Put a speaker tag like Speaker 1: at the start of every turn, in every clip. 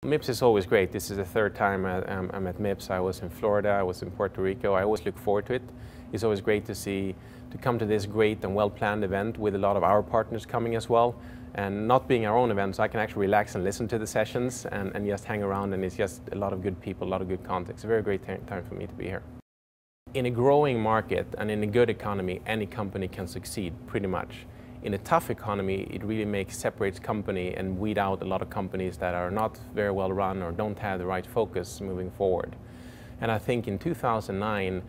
Speaker 1: MIPS is always great. This is the third time I'm at MIPS. I was in Florida, I was in Puerto Rico. I always look forward to it. It's always great to come to this great and well-planned event with a lot of our partners coming as well. And not being our own event, so I can actually relax and listen to the sessions and just hang around, and it's just a lot of good people, a lot of good context. A very great time for me to be here. In a growing market and in a good economy, any company can succeed, pretty much. In a tough economy, it really separates company and weed out a lot of companies that are not very well run or don't have the right focus moving forward. And I think in 2009,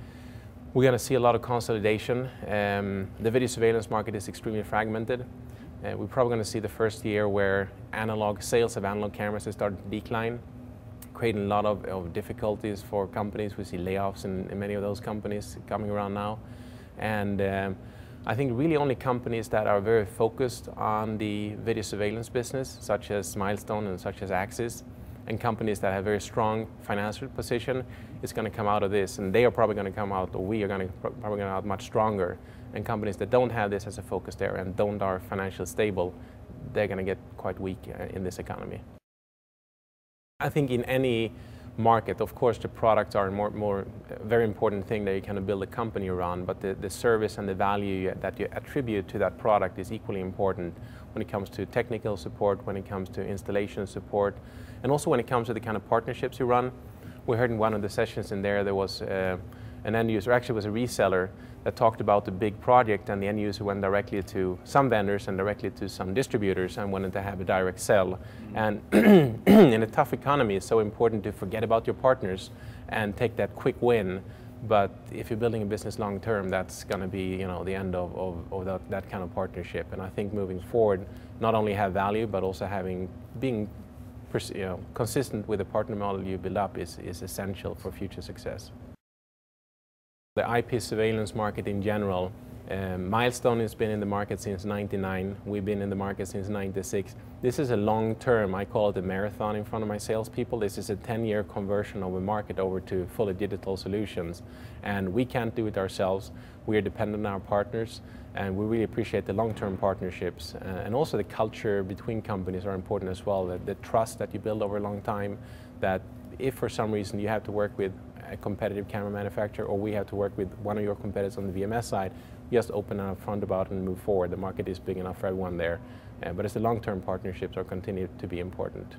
Speaker 1: we're going to see a lot of consolidation. The video surveillance market is extremely fragmented. We're probably going to see the first year where sales of analog cameras has started to decline, creating a lot of difficulties for companies. We see layoffs in many of those companies coming around now. And I think really only companies that are very focused on the video surveillance business, such as Milestone and such as Axis, and companies that have very strong financial position, is going to come out of this. And they are probably going to come out, or we are going to probably come out much stronger. And companies that don't have this as a focus there and are financially stable, they're going to get quite weak in this economy. I think in any market, of course, the products are a very important thing that you kind of build a company around, but the service and the value that you attribute to that product is equally important when it comes to technical support, when it comes to installation support, and also when it comes to the kind of partnerships you run. We heard in one of the sessions in there was an end user, actually was a reseller, that talked about the big project, and the end user went directly to some vendors and directly to some distributors and wanted to have a direct sell. And in a tough economy, it's so important to forget about your partners and take that quick win. But if you're building a business long term, that's going to be, the end of that kind of partnership. And I think moving forward, not only have value, but also being consistent with the partner model you build up is essential for future success. The IP surveillance market in general, Milestone has been in the market since '99. We've been in the market since '96. This is a long-term, I call it a marathon in front of my salespeople. This is a 10-year conversion of a market over to fully digital solutions. And we can't do it ourselves. We are dependent on our partners, and we really appreciate the long-term partnerships. And also the culture between companies are important as well. The trust that you build over a long time, that if for some reason you have to work with a competitive camera manufacturer, or we have to work with one of your competitors on the VMS side, we just open up front about it and move forward. The market is big enough for everyone there. But it's the long-term partnerships are continue to be important.